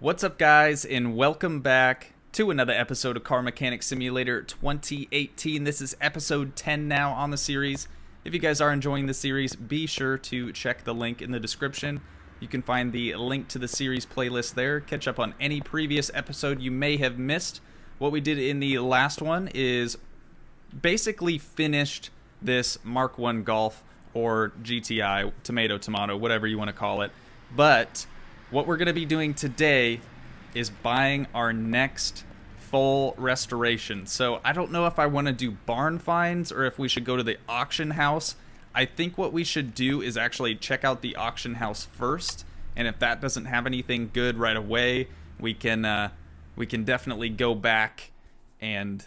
What's up, guys, and welcome back to another episode of Car Mechanic Simulator 2018. This is episode 10 now on the series. If you guys are enjoying the series, be sure to check the link in the description. You can find the link to the series playlist there. Catch up on any previous episode you may have missed. What we did in the last one is basically finished this Mark 1 Golf or GTI, tomato, whatever you want to call it. But what we're going to be doing today is buying our next full restoration. So I don't know if I want to do barn finds or if we should go to the auction house. I think what we should do is actually check out the auction house first, and if that doesn't have anything good right away, we can definitely go back and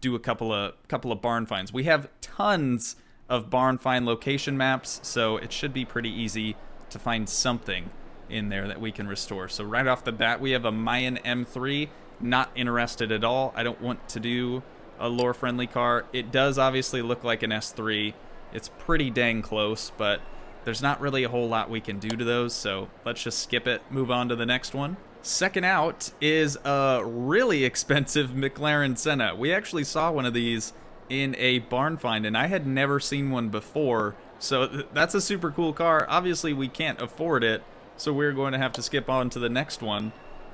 do a couple of barn finds. We have tons of barn find location maps, so it should be pretty easy to find something in there that we can restore. So right off the bat, we have a Mayan M3. Not interested at all. I don't want to do a lore friendly car. It does obviously look like an S3. It's pretty dang close, but there's not really a whole lot we can do to those, so let's just skip it, move on to the next one. Second out is a really expensive McLaren Senna. We actually saw one of these in a barn find, and I had never seen one before, so that's a super cool car. Obviously we can't afford it, so we're going to have to skip on to the next one,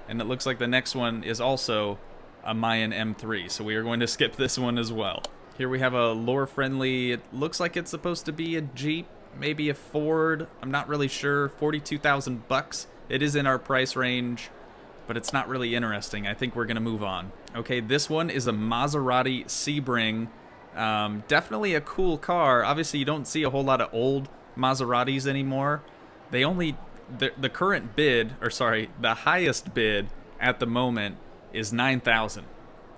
and it looks like the next one is also a Mayan M3, so we are going to skip this one as well. Here we have a lore-friendly, it looks like it's supposed to be a Jeep, maybe a Ford, I'm not really sure, 42,000 bucks. It is in our price range, but it's not really interesting. I think we're going to move on. Okay, this one is a Maserati Sebring. Definitely a cool car. Obviously, you don't see a whole lot of old Maseratis anymore. They only... The current bid, or sorry, the highest bid at the moment is $9,000.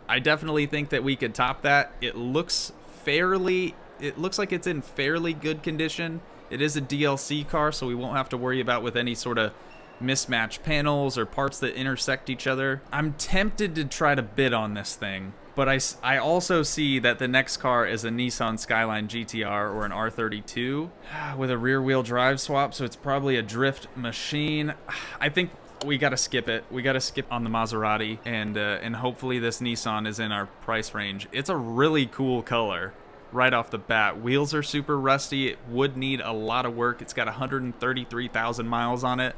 I definitely think that we could top that. It looks like it's in fairly good condition. It is a DLC car, so we won't have to worry about with any sort of mismatched panels or parts that intersect each other. I'm tempted to try to bid on this thing, but I also see that the next car is a Nissan Skyline GTR or an R32 with a rear-wheel drive swap, so it's probably a drift machine. I think we gotta skip it. We gotta skip on the Maserati, and hopefully this Nissan is in our price range. It's a really cool color right off the bat. Wheels are super rusty. It would need a lot of work. It's got 133,000 miles on it.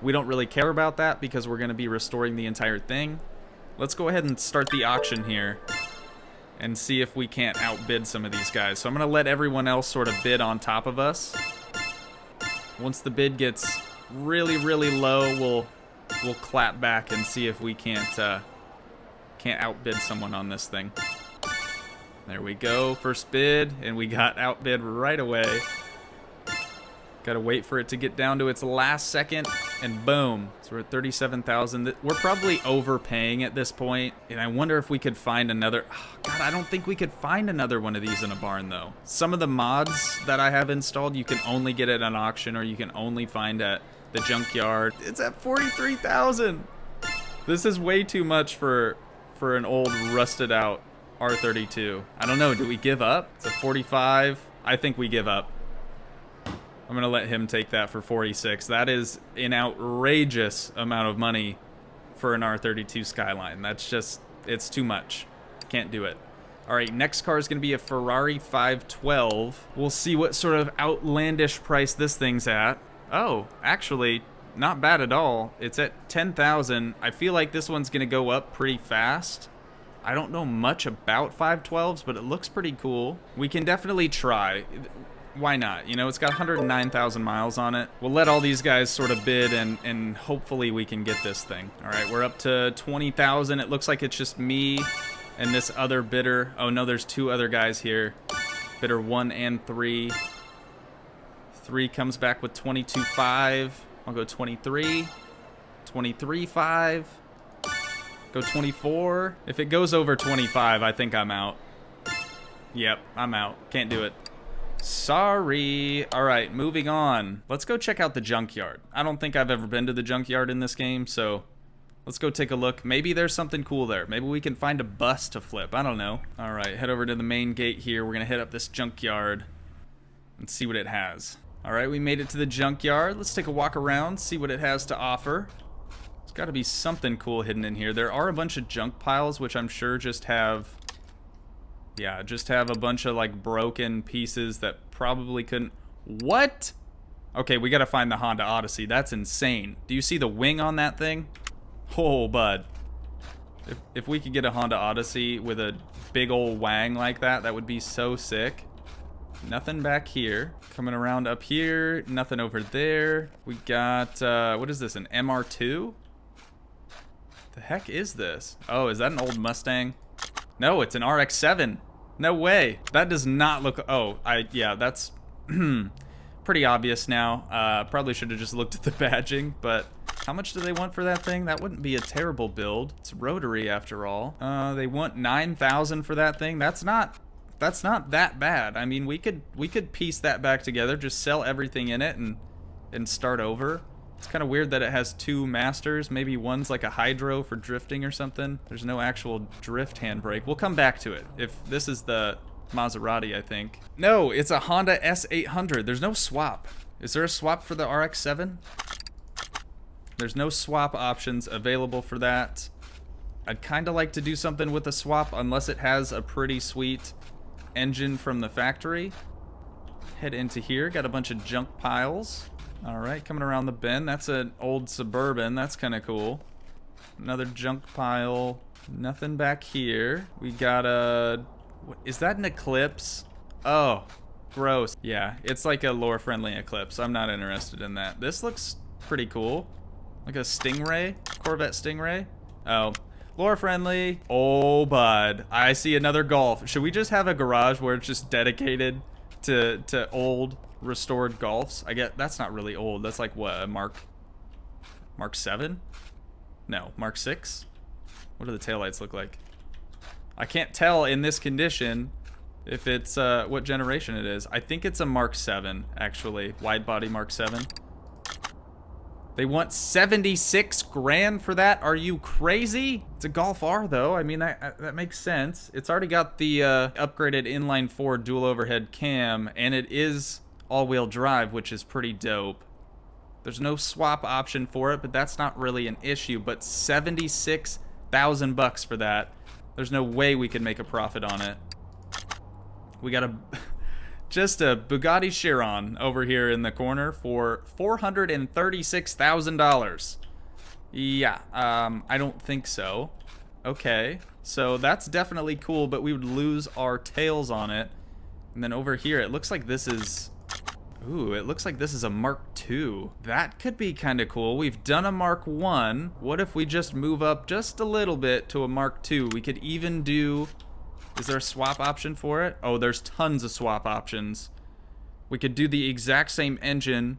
We don't really care about that because we're going to be restoring the entire thing. Let's go ahead and start the auction here and see if we can't outbid some of these guys. So I'm going to let everyone else sort of bid on top of us. Once the bid gets really, really low, we'll clap back and see if we can't outbid someone on this thing. There we go. First bid, and we got outbid right away. Gotta wait for it to get down to its last second, and boom. So we're at 37,000. We're probably overpaying at this point, and I wonder if we could find another... Oh, God, I don't think we could find another one of these in a barn, though. Some of the mods that I have installed, you can only get at an auction, or you can only find at the junkyard. It's at 43,000. This is way too much for an old, rusted-out R32. I don't know. Do we give up? It's at 45. I think we give up. I'm going to let him take that for 46. That is an outrageous amount of money for an R32 Skyline. That's just, it's too much. Can't do it. All right, next car is going to be a Ferrari 512. We'll see what sort of outlandish price this thing's at. Oh, actually, not bad at all. It's at 10,000. I feel like this one's going to go up pretty fast. I don't know much about 512s, but it looks pretty cool. We can definitely try. Why not? You know, it's got 109,000 miles on it. We'll let all these guys sort of bid, and hopefully we can get this thing. All right, we're up to 20,000. It looks like it's just me and this other bidder. Oh, no, there's two other guys here. Bidder 1 and 3. 3 comes back with 22.5. I'll go 23. 23.5. Go 24. If it goes over 25, I think I'm out. Yep, I'm out. Can't do it. Sorry. All right, moving on. Let's go check out the junkyard. I don't think I've ever been to the junkyard in this game, so let's go take a look. Maybe there's something cool there. Maybe we can find a bus to flip. I don't know. All right, head over to the main gate here. We're going to hit up this junkyard and see what it has. All right, we made it to the junkyard. Let's take a walk around, see what it has to offer. There's got to be something cool hidden in here. There are a bunch of junk piles, which I'm sure just have... Yeah, just have a bunch of, like, broken pieces that probably couldn't... What? Okay, we gotta find the Honda Odyssey. That's insane. Do you see the wing on that thing? Oh, bud. If we could get a Honda Odyssey with a big old wang like that, that would be so sick. Nothing back here. Coming around up here. Nothing over there. We got, what is this, an MR2? The heck is this? Oh, is that an old Mustang? No, it's an RX-7. No way. That does not look... Oh, yeah, that's pretty obvious now. Probably should have just looked at the badging, but how much do they want for that thing? That wouldn't be a terrible build. It's rotary after all. They want 9,000 for that thing. That's not that bad. I mean, we could piece that back together, just sell everything in it and start over. It's kind of weird that it has two masters. Maybe one's like a hydro for drifting or something. There's no actual drift handbrake. We'll come back to it. If this is the Maserati, I think. No, it's a Honda S800. There's no swap. Is there a swap for the RX-7? There's no swap options available for that. I'd kind of like to do something with a swap unless it has a pretty sweet engine from the factory. Head into here. Got a bunch of junk piles. Alright, coming around the bend. That's an old Suburban. That's kind of cool. Another junk pile. Nothing back here. We got a... Is that an Eclipse? Oh, gross. Yeah, it's like a lore-friendly Eclipse. I'm not interested in that. This looks pretty cool. Like a Stingray? Corvette Stingray? Oh, lore-friendly. Oh, bud. I see another Golf. Should we just have a garage where it's just dedicated to old... restored Golfs? I get that's not really old. That's like what, a Mark 7? No, Mark 6? What do the taillights look like? I can't tell in this condition if it's what generation it is. I think it's a Mark 7 actually. Widebody Mark 7. They want 76 grand for that? Are you crazy? It's a Golf R though. I mean, that makes sense. It's already got the upgraded inline 4 dual overhead cam, and it is all-wheel drive, which is pretty dope. There's no swap option for it, but that's not really an issue. But 76,000 bucks for that. There's no way we can make a profit on it. We got just a Bugatti Chiron over here in the corner for $436,000. Yeah, I don't think so. Okay, so that's definitely cool, but we would lose our tails on it. And then over here, it looks like this is... Ooh, it looks like this is a Mark II. That could be kind of cool. We've done a Mark I. What if we just move up just a little bit to a Mark II? We could even do... Is there a swap option for it? Oh, there's tons of swap options. We could do the exact same engine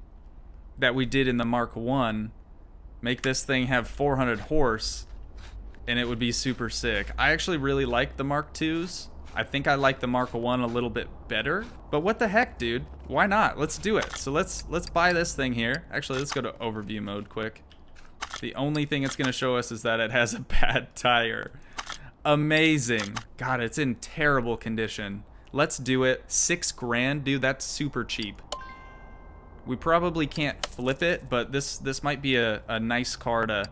that we did in the Mark I. Make this thing have 400 horse, and it would be super sick. I actually really like the Mark IIs. I think I like the Mark I a little bit better. But what the heck, dude? Why not? Let's do it. So let's buy this thing here. Actually, let's go to overview mode quick. The only thing it's going to show us is that it has a bad tire. Amazing. God, it's in terrible condition. Let's do it. 6 grand, dude. That's super cheap. We probably can't flip it, but this might be a nice car to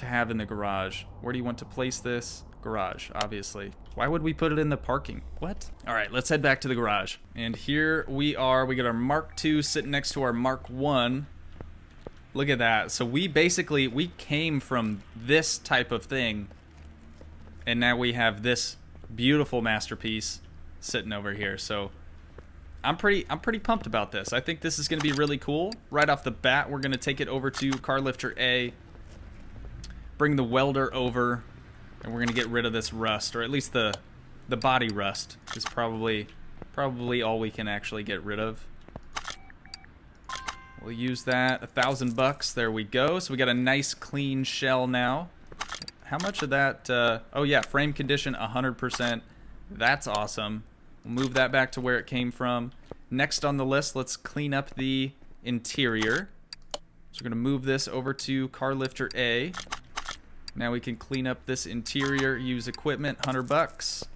have in the garage. Where do you want to place this? Garage, obviously. Why would we put it in the parking? What? All right, let's head back to the garage. And here we are. We got our Mark II sitting next to our Mark I. Look at that. So we came from this type of thing, and now we have this beautiful masterpiece sitting over here. So I'm pretty pumped about this. I think this is going to be really cool. Right off the bat, we're going to take it over to car lifter A, bring the welder over, and we're gonna get rid of this rust, or at least the body rust is probably all we can actually get rid of. We'll use that. $1,000. There we go. So we got a nice clean shell now. How much of that? Oh yeah, frame condition 100%. That's awesome. We'll move that back to where it came from. Next on the list, let's clean up the interior. So we're gonna move this over to car lifter A. Now we can clean up this interior, use equipment, $100.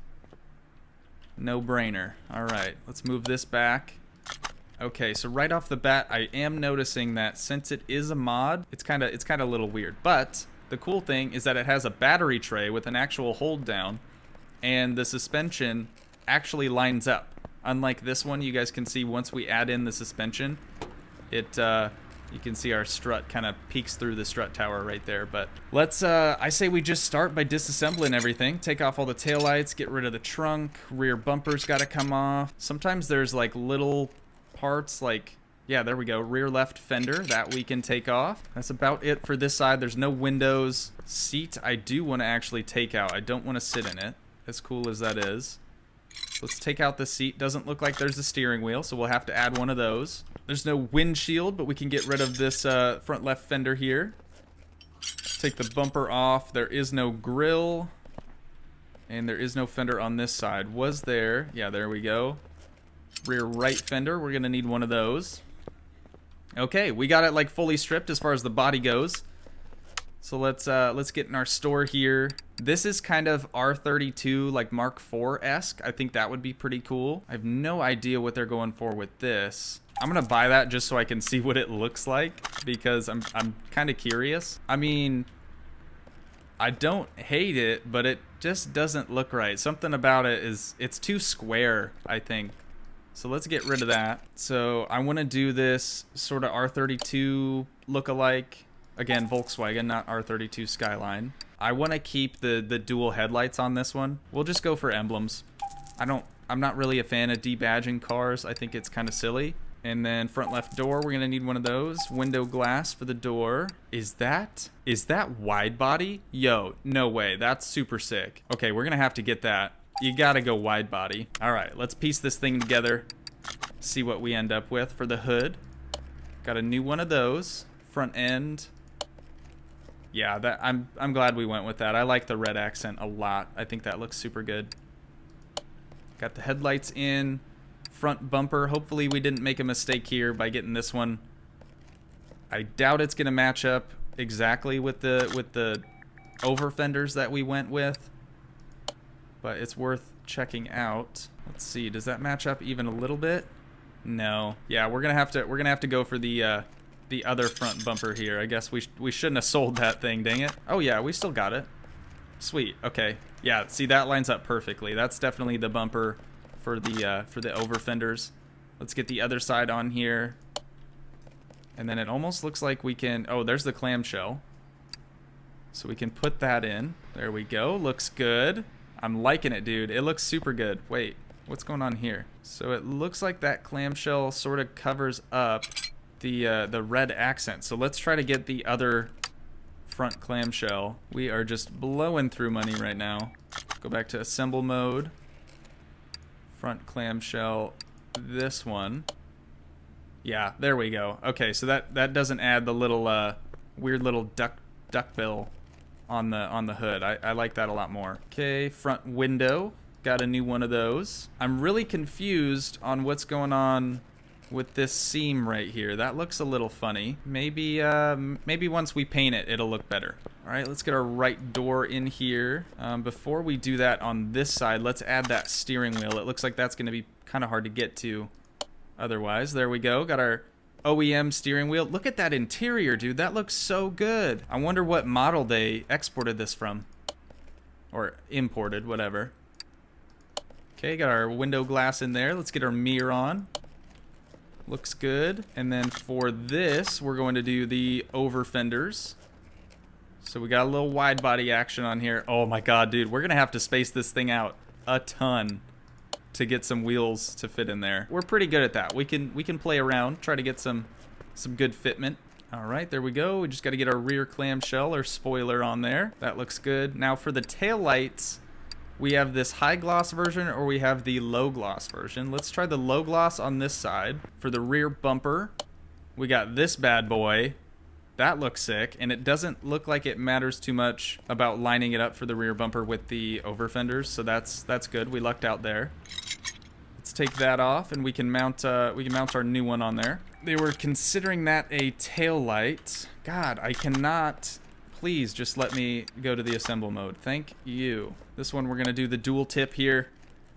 No brainer. All right, let's move this back. Okay, so right off the bat, I am noticing that since it is a mod, it's kind of a little weird. But the cool thing is that it has a battery tray with an actual hold down, and the suspension actually lines up. Unlike this one, you guys can see once we add in the suspension, it you can see our strut kind of peeks through the strut tower right there. But let's, I say we just start by disassembling everything. Take off all the taillights, get rid of the trunk, rear bumper's got to come off. Sometimes there's like little parts like, yeah, there we go, rear left fender that we can take off. That's about it for this side. There's no windows. Seat I do want to actually take out. I don't want to sit in it, as cool as that is. Let's take out the seat. Doesn't look like there's a steering wheel, so we'll have to add one of those. There's no windshield, but we can get rid of this front left fender here. Take the bumper off. There is no grill, and there is no fender on this side. Was there? Yeah, there we go. Rear right fender. We're gonna need one of those. Okay, we got it like fully stripped as far as the body goes. So let's get in our store here. This is kind of R32 like Mark IV-esque. I think that would be pretty cool. I have no idea what they're going for with this. I'm gonna buy that just so I can see what it looks like, because I'm kind of curious. I mean, I don't hate it, but it just doesn't look right. Something about it is, it's too square, I think. So let's get rid of that. So I want to do this sort of R32 look-alike. Again, Volkswagen, not R32 Skyline. I want to keep the dual headlights on this one. We'll just go for emblems. I'm not really a fan of debadging cars. I think it's kind of silly. And then front left door, we're gonna need one of those. Window glass for the door. Is that wide body? Yo, no way. That's super sick. Okay, we're gonna have to get that. You gotta go wide body. All right, let's piece this thing together. See what we end up with for the hood. Got a new one of those. Front end. Yeah, that I'm glad we went with that. I like the red accent a lot. I think that looks super good. Got the headlights in. Front bumper. Hopefully we didn't make a mistake here by getting this one. I doubt it's gonna match up exactly with the over fenders that we went with, but it's worth checking out. Let's see, does that match up even a little bit? No. Yeah, we're gonna have to go for the other front bumper here. I guess we shouldn't have sold that thing, dang it. Oh yeah, we still got it. Sweet. Okay. Yeah, see, that lines up perfectly. That's definitely the bumper for the over fenders. Let's get the other side on here. And then it almost looks like we can, oh, there's the clamshell. So we can put that in. There we go. Looks good. I'm liking it, dude. It looks super good. Wait, what's going on here? So it looks like that clamshell sort of covers up the red accent. So let's try to get the other front clamshell. We are just blowing through money right now. Go back to assemble mode. Front clamshell, this one. Yeah, there we go. Okay, so that doesn't add the little weird little duck bill on the hood. I like that a lot more. Okay, front window, got a new one of those. I'm really confused on what's going on with this seam right here. That looks a little funny. Maybe once we paint it, it'll look better. All right, let's get our right door in here. Before we do that on this side, let's add that steering wheel. It looks like that's gonna be kind of hard to get to otherwise. There we go, got our OEM steering wheel. Look at that interior, dude. That looks so good. I wonder what model they exported this from. Or imported, whatever. Okay, got our window glass in there. Let's get our mirror on. Looks good. And then for this, we're going to do the over fenders. So we got a little wide body action on here. Oh my god, dude. We're going to have to space this thing out a ton to get some wheels to fit in there. We're pretty good at that. We can play around, try to get some good fitment. All right, there we go. We just got to get our rear clamshell or spoiler on there. That looks good. Now for the tail lights, we have this high gloss version or we have the low gloss version. Let's try the low gloss on this side. For the rear bumper, we got this bad boy. That looks sick, and it doesn't look like it matters too much about lining it up for the rear bumper with the over fenders, so that's good. We lucked out there. Let's take that off, and we can mount our new one on there. They were considering that a tail light. God, I cannot. Please just let me go to the assemble mode. Thank you. This one we're gonna do the dual tip here.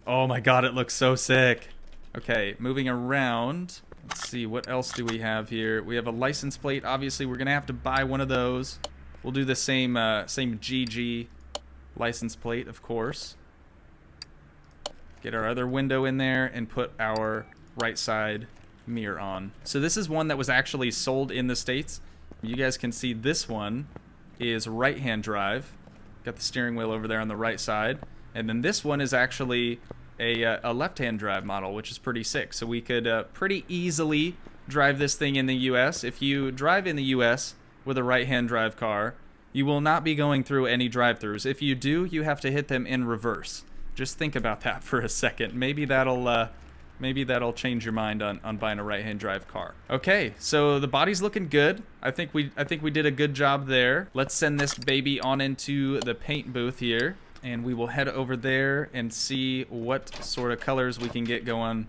Oh my god, it looks so sick. Okay, moving around. Let's see, what else do we have here? We have a license plate. Obviously, we're gonna have to buy one of those. We'll do the same GG license plate, of course. Get our other window in there and put our right side mirror on. So this is one that was actually sold in the States. You guys can see this one is right-hand drive. Got the steering wheel over there on the right side. And then this one is actually a left-hand drive model, which is pretty sick. So we could pretty easily drive this thing in the US. If you drive in the US with a right-hand drive car, you will not be going through any drive-thrus. If you do, you have to hit them in reverse. Just think about that for a second. Maybe that'll change your mind on buying a right-hand drive car. Okay, so the body's looking good. I think we did a good job there. Let's send this baby on into the paint booth here, and we will head over there and see what sort of colors we can get going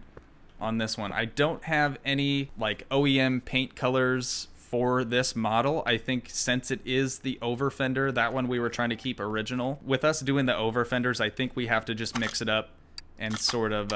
on this one. I don't have any like OEM paint colors for this model. I think since it is the over fender, that one we were trying to keep original. With us doing the over fenders, I think we have to just mix it up and sort of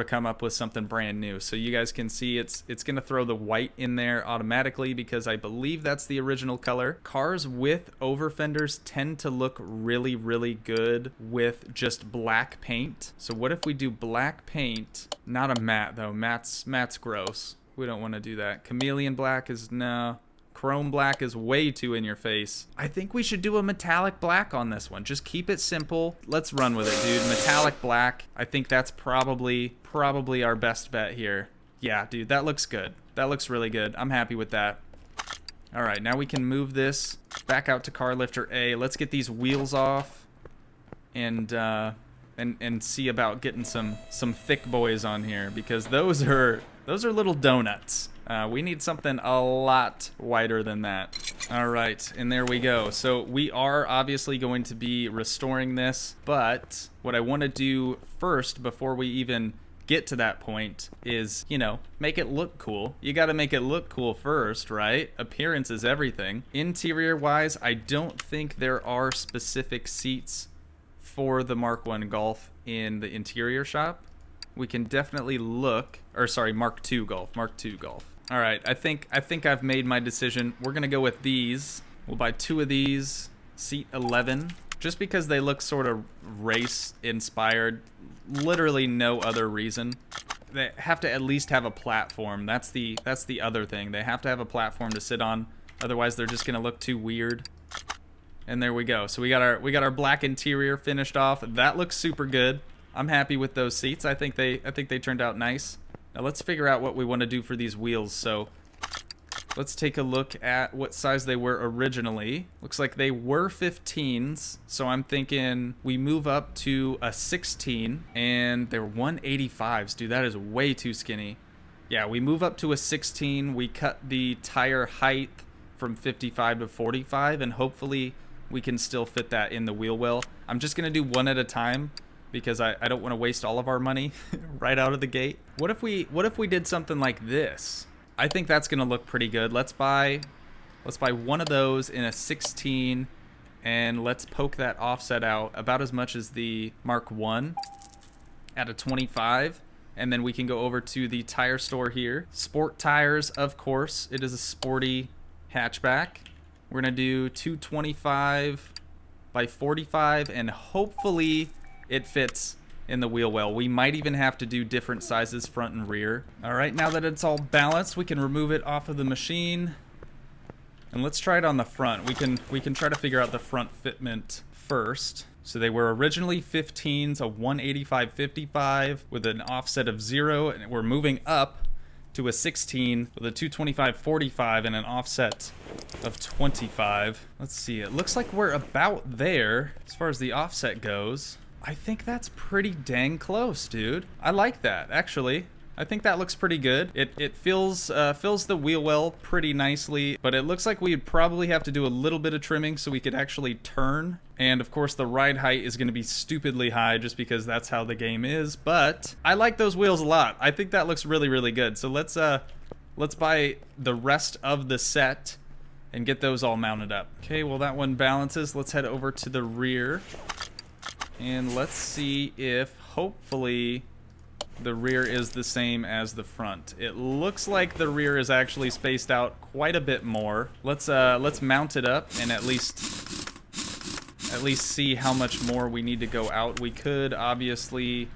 come up with something brand new. So you guys can see it's gonna throw the white in there automatically because I believe that's the original color. Cars with over fenders tend to look really, really good with just black paint. So what if we do black paint, not a matte though, matte's gross. We don't want to do that. Chameleon black is no. Chrome black is way too in your face. I think we should do a metallic black on this one. Just keep it simple. Let's run with it, dude. Metallic black. I think that's probably our best bet here. Yeah, dude, that looks good. That looks really good. I'm happy with that. All right, now we can move this back out to car lifter A. Let's get these wheels off and see about getting some thick boys on here because those are little donuts. We need something a lot wider than that. All right, and there we go. So we are obviously going to be restoring this, but what I want to do first before we even get to that point is, you know, make it look cool. You got to make it look cool first, right? Appearance is everything. Interior wise, I don't think there are specific seats for the Mark I Golf in the interior shop. We can definitely look, or sorry, Mark II Golf. All right, I think I've made my decision. We're gonna go with these. We'll buy 2 of these, seat 11, just because they look sort of race inspired. Literally no other reason. They have to at least have a platform. That's the other thing. They have to have a platform to sit on. Otherwise, they're just gonna look too weird. And there we go. So we got our black interior finished off. That looks super good. I'm happy with those seats. I think they turned out nice. Now let's figure out what we want to do for these wheels. So let's take a look at what size they were originally. Looks like they were 15s. So I'm thinking we move up to a 16 and they're 185s. Dude, that is way too skinny. Yeah, we move up to a 16. We cut the tire height from 55 to 45 and hopefully we can still fit that in the wheel well. I'm just going to do one at a time, because I don't want to waste all of our money right out of the gate. What if we did something like this? I think that's gonna look pretty good. Let's buy one of those in a 16 and let's poke that offset out about as much as the Mark I at a 25, and then we can go over to the tire store here. Sport tires, of course. It is a sporty hatchback. We're gonna do 225 by 45 and hopefully it fits in the wheel well. We might even have to do different sizes front and rear. All right, now that it's all balanced, we can remove it off of the machine. And let's try it on the front. We can try to figure out the front fitment first. So they were originally 15s, a 185/55 with an offset of 0, and we're moving up to a 16 with a 225/45 and an offset of 25. Let's see, it looks like we're about there as far as the offset goes. I think that's pretty dang close, dude. I like that, actually. I think that looks pretty good. It fills the wheel well pretty nicely, but it looks like we'd probably have to do a little bit of trimming so we could actually turn. And of course the ride height is gonna be stupidly high just because that's how the game is, but I like those wheels a lot. I think that looks really, really good. So let's buy the rest of the set and get those all mounted up. Okay, well that one balances. Let's head over to the rear. And let's see if hopefully the rear is the same as the front. It looks like the rear is actually spaced out quite a bit more. Let's mount it up and at least see how much more we need to go out. We could obviously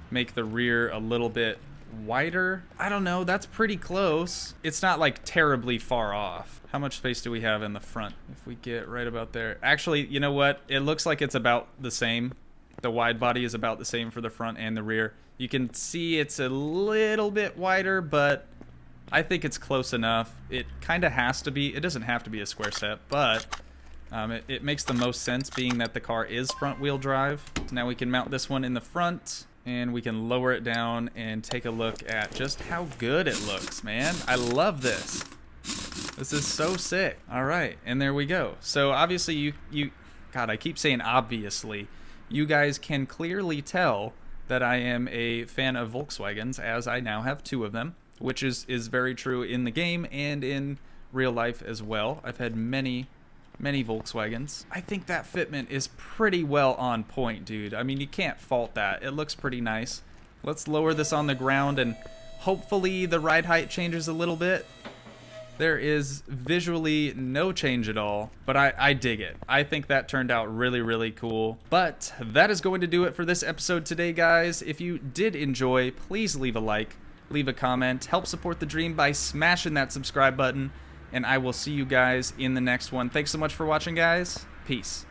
make the rear a little bit wider. I don't know, that's pretty close. It's not like terribly far off. How much space do we have in the front? If we get right about there. Actually, you know what? It looks like it's about the same. The wide body is about the same for the front and the rear. You can see it's a little bit wider, but I think it's close enough. It kind of has to be. It doesn't have to be a square set, but it makes the most sense being that the car is front wheel drive. So now we can mount this one in the front and we can lower it down and take a look at just how good it looks, man. I love this. This is so sick. All right, and there we go. So obviously God, I keep saying obviously. You guys can clearly tell that I am a fan of Volkswagens, as I now have 2 of them, which is very true in the game and in real life as well. I've had many Volkswagens. I think that fitment is pretty well on point, dude. I mean, you can't fault that. It looks pretty nice. Let's lower this on the ground and hopefully the ride height changes a little bit. There is visually no change at all, but I dig it. I think that turned out really, really cool. But that is going to do it for this episode today, guys. If you did enjoy, please leave a like, leave a comment, help support the dream by smashing that subscribe button, and I will see you guys in the next one. Thanks so much for watching, guys. Peace.